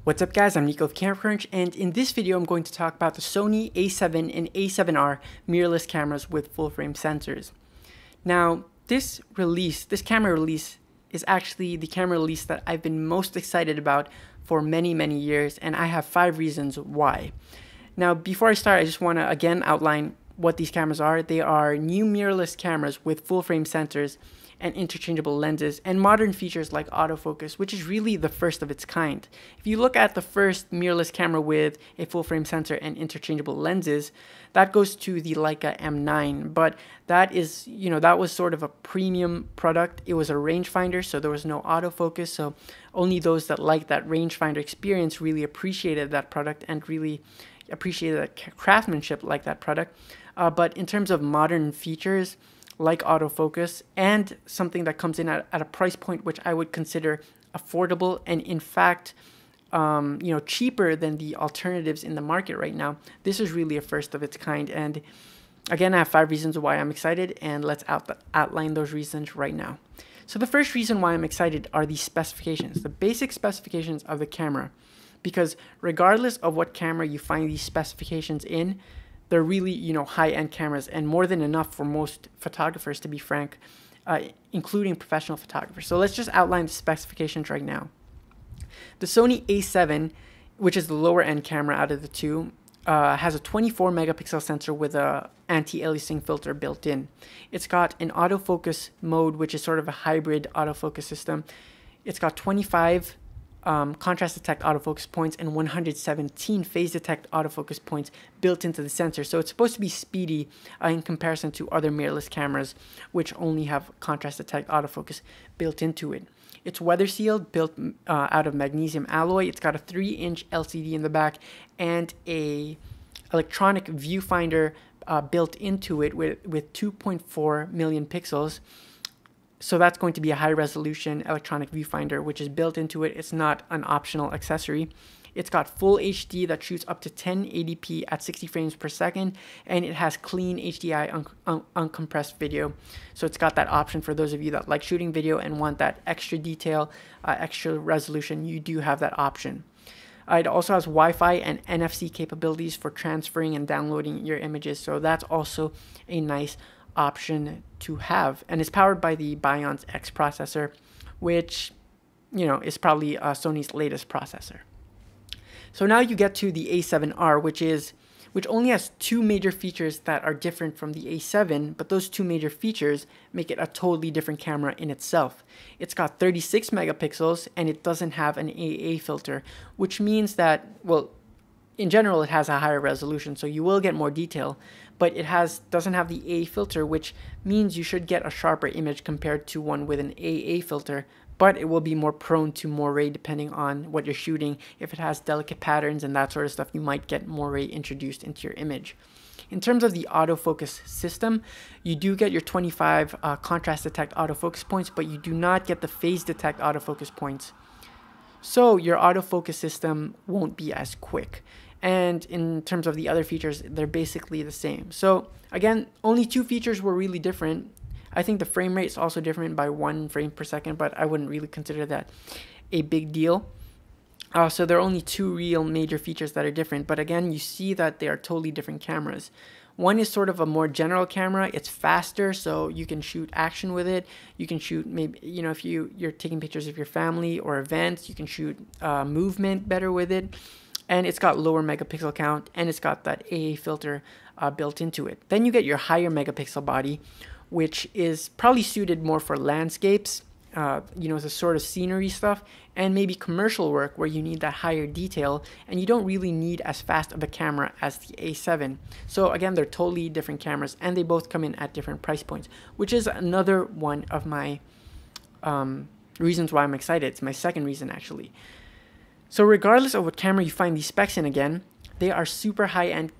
What's up guys, I'm Nico of Camera Crunch, and in this video I'm going to talk about the Sony A7 and A7r mirrorless cameras with full frame sensors. Now this camera release is actually the camera release that I've been most excited about for many years, and I have 5 reasons why. Now before I start, I just want to again outline what these cameras are. They are new mirrorless cameras with full frame sensors and interchangeable lenses and modern features like autofocus, which is really the first of its kind. If you look at the first mirrorless camera with a full frame sensor and interchangeable lenses, that goes to the Leica M9, but that was sort of a premium product. It was a rangefinder, so there was no autofocus, so only those that liked that rangefinder experience really appreciated that product and really appreciated that craftsmanship like that product. But in terms of modern features like autofocus and something that comes in at a price point which I would consider affordable and in fact cheaper than the alternatives in the market right now, this is really a first of its kind. And again, I have 5 reasons why I'm excited, and let's outline those reasons right now. So the first reason why I'm excited are the specifications, the basic specifications of the camera, because regardless of what camera you find these specifications in, they're really, high-end cameras and more than enough for most photographers, to be frank, including professional photographers. So let's just outline the specifications right now. The Sony A7, which is the lower-end camera out of the two, has a 24 megapixel sensor with a anti-aliasing filter built in. It's got an autofocus mode, which is sort of a hybrid autofocus system. It's got 25 contrast detect autofocus points and 117 phase detect autofocus points built into the sensor. So it's supposed to be speedy in comparison to other mirrorless cameras, which only have contrast detect autofocus built into it. It's weather sealed, built out of magnesium alloy. It's got a 3-inch LCD in the back and a electronic viewfinder built into it with 2.4 million pixels. So that's going to be a high-resolution electronic viewfinder, which is built into it. It's not an optional accessory. It's got full HD that shoots up to 1080p at 60 frames per second, and it has clean HDI uncompressed video. So it's got that option for those of you that like shooting video and want that extra detail, extra resolution. You do have that option. It also has Wi-Fi and NFC capabilities for transferring and downloading your images. So that's also a nice option to have, and it's powered by the Bionz X processor, which is probably Sony's latest processor. So now you get to the A7R, which only has 2 major features that are different from the A7, but those 2 major features make it a totally different camera in itself. It's got 36 megapixels and it doesn't have an AA filter, which means that, well, in general, it has a higher resolution, so you will get more detail, but it doesn't have the AA filter, which means you should get a sharper image compared to one with an AA filter, but it will be more prone to moire depending on what you're shooting. If it has delicate patterns and that sort of stuff, you might get moire introduced into your image. In terms of the autofocus system, you do get your 25 contrast detect autofocus points, but you do not get the phase detect autofocus points. So your autofocus system won't be as quick. And in terms of the other features, they're basically the same. So again, only 2 features were really different. I think the frame rate is also different by 1 frame per second, but I wouldn't really consider that a big deal. So there are only 2 real major features that are different. But again, you see that they are totally different cameras. One is sort of a more general camera. It's faster, so you can shoot action with it. You can shoot maybe, if you're taking pictures of your family or events, you can shoot movement better with it. And it's got lower megapixel count, and it's got that AA filter built into it. Then you get your higher megapixel body, which is probably suited more for landscapes, the sort of scenery stuff, and maybe commercial work where you need that higher detail, and you don't really need as fast of a camera as the A7. So again, they're totally different cameras, and they both come in at different price points, which is another one of my reasons why I'm excited. It's my second reason, actually. So regardless of what camera you find these specs in, again, they are super high-end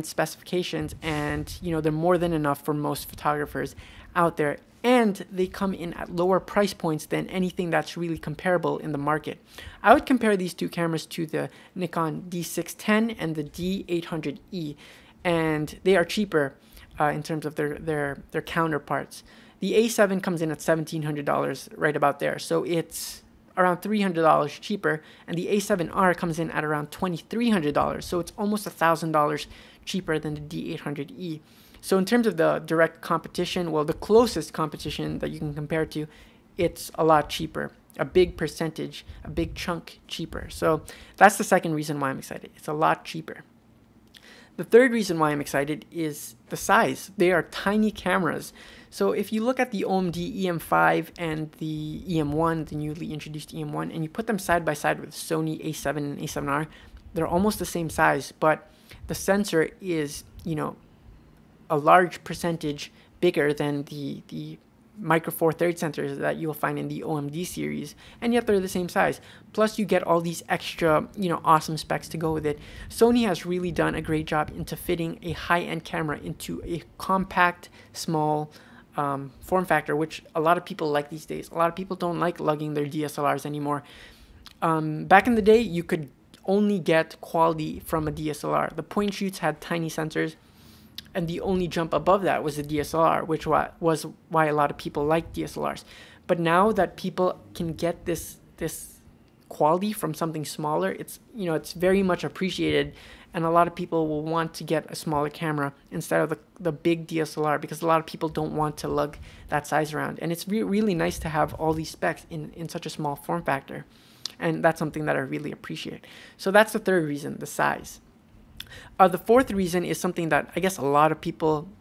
specifications, and they're more than enough for most photographers out there, and they come in at lower price points than anything that's really comparable in the market. I would compare these 2 cameras to the Nikon D610 and the D800e, and they are cheaper in terms of their counterparts. The A7 comes in at $1,700, right about there, so it's around $300 cheaper, and the A7R comes in at around $2,300. So it's almost $1,000 cheaper than the D800e. So in terms of the direct competition, well, the closest competition that you can compare to, it's a lot cheaper, a big percentage, a big chunk cheaper. So that's the second reason why I'm excited. It's a lot cheaper. The third reason why I'm excited is the size. They are tiny cameras. So if you look at the OMD EM5 and the EM1, the newly introduced EM1, and you put them side by side with Sony A7 and A7R, they're almost the same size, but the sensor is, you know, a large percentage bigger than the micro four thirds sensors that you'll find in the OMD series, and yet they're the same size. Plus you get all these extra, you know, awesome specs to go with it. Sony has really done a great job into fitting a high-end camera into a compact, small form factor, which a lot of people like these days. A lot of people don't like lugging their DSLRs anymore. Back in the day, you could only get quality from a DSLR. The point shoots had tiny sensors, and the only jump above that was the DSLR, which was why a lot of people like DSLRs. But now that people can get this quality from something smaller, it's, you know, it's very much appreciated, and a lot of people will want to get a smaller camera instead of the big DSLR, because a lot of people don't want to lug that size around. And it's really nice to have all these specs in such a small form factor, and that's something that I really appreciate. So that's the third reason, the size. The fourth reason is something that I guess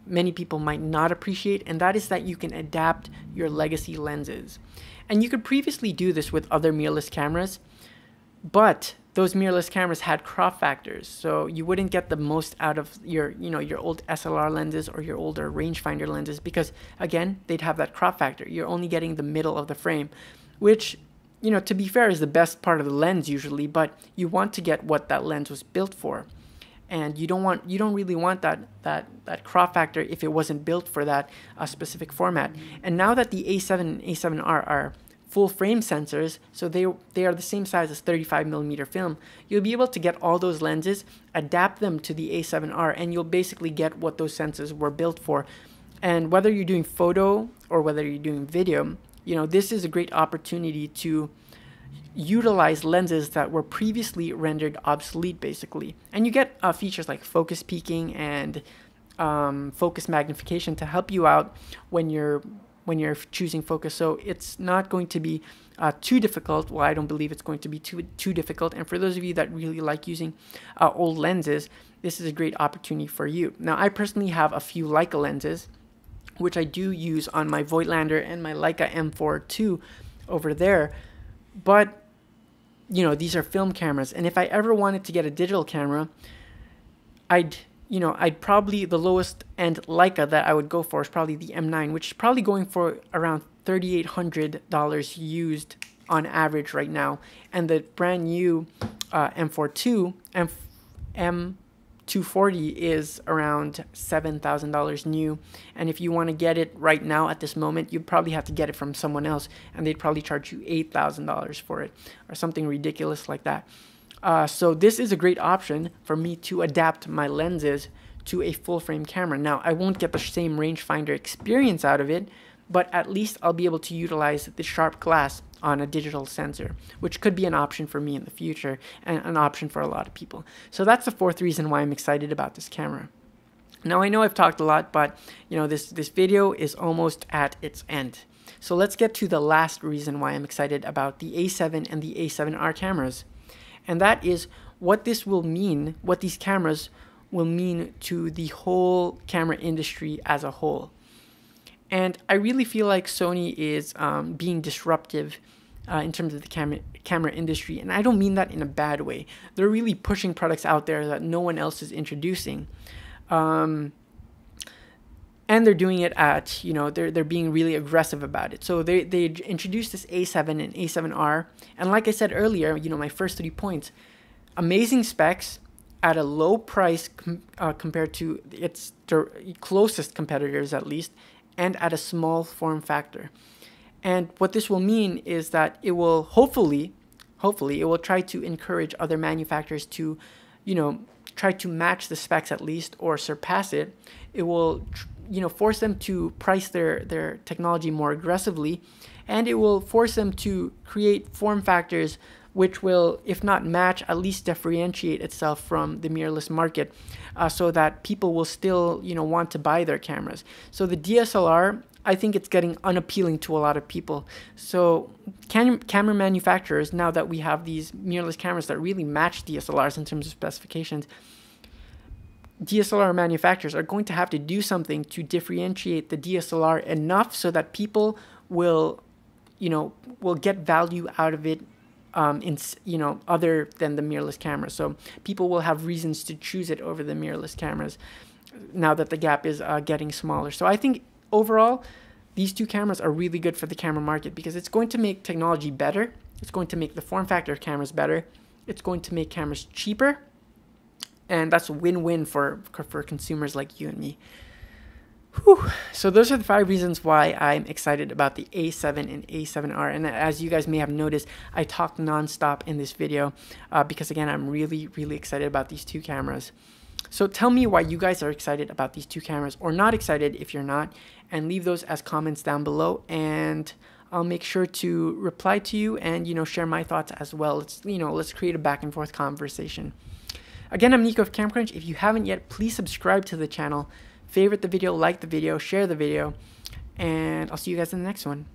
many people might not appreciate, and that is that you can adapt your legacy lenses. And you could previously do this with other mirrorless cameras, but those mirrorless cameras had crop factors, so you wouldn't get the most out of your old SLR lenses or your older rangefinder lenses, because again, they'd have that crop factor. You're only getting the middle of the frame, which, you know, to be fair, is the best part of the lens usually, but you want to get what that lens was built for. And you don't really want that crop factor if it wasn't built for that specific format. And now that the A7 and A7R are full frame sensors, so they are the same size as 35mm film, you'll be able to get all those lenses, adapt them to the A7R, and you'll basically get what those sensors were built for. And whether you're doing photo or whether you're doing video, you know, this is a great opportunity to utilize lenses that were previously rendered obsolete, basically. And you get features like focus peaking and focus magnification to help you out when you're choosing focus. So it's not going to be too difficult. Well, I don't believe it's going to be too difficult. And for those of you that really like using old lenses, this is a great opportunity for you. Now, I personally have a few Leica lenses, which I do use on my Voigtlander and my Leica M4 II over there. But you know, these are film cameras, and if I ever wanted to get a digital camera, I'd probably, the lowest end Leica that I would go for is probably the M9, which is probably going for around $3,800 used on average right now. And the brand new M4 II, M240 is around $7,000 new. And if you want to get it right now at this moment, you'd probably have to get it from someone else, and they'd probably charge you $8,000 for it or something ridiculous like that. So this is a great option for me to adapt my lenses to a full frame camera. Now, I won't get the same rangefinder experience out of it, but at least I'll be able to utilize the sharp glass on a digital sensor, which could be an option for me in the future and an option for a lot of people. So that's the fourth reason why I'm excited about this camera. Now, I know I've talked a lot, but you know, this video is almost at its end. So let's get to the last reason why I'm excited about the A7 and the A7R cameras. And that is what this will mean, what these cameras will mean to the whole camera industry as a whole. And I really feel like Sony is being disruptive in terms of the camera industry. And I don't mean that in a bad way. They're really pushing products out there that no one else is introducing. And they're doing it at, you know, they're being really aggressive about it. So they introduced this A7 and A7R. And like I said earlier, you know, my first 3 points, amazing specs at a low price compared to its closest competitors at least, and at a small form factor. And what this will mean is that it will hopefully it will try to encourage other manufacturers to, you know, try to match the specs at least or surpass it. It will, you know, force them to price their technology more aggressively, and it will force them to create form factors which will, if not match, at least differentiate itself from the mirrorless market, so that people will still, want to buy their cameras. So the DSLR, I think it's getting unappealing to a lot of people. So camera manufacturers, now that we have these mirrorless cameras that really match DSLRs in terms of specifications, DSLR manufacturers are going to have to do something to differentiate the DSLR enough so that people will get value out of it, other than the mirrorless camera. So people will have reasons to choose it over the mirrorless cameras now that the gap is getting smaller. So I think overall, these two cameras are really good for the camera market because it's going to make technology better. It's going to make the form factor of cameras better. It's going to make cameras cheaper. And that's a win-win for consumers like you and me. Whew. So those are the 5 reasons why I'm excited about the A7 and A7R. And as you guys may have noticed, I talked nonstop in this video because, again, I'm really, really excited about these two cameras. So tell me why you guys are excited about these two cameras, or not excited if you're not, and leave those as comments down below. And I'll make sure to reply to you and, share my thoughts as well. Let's create a back and forth conversation. Again, I'm Nico of CamCrunch. If you haven't yet, please subscribe to the channel. Favorite the video, like the video, share the video, and I'll see you guys in the next one.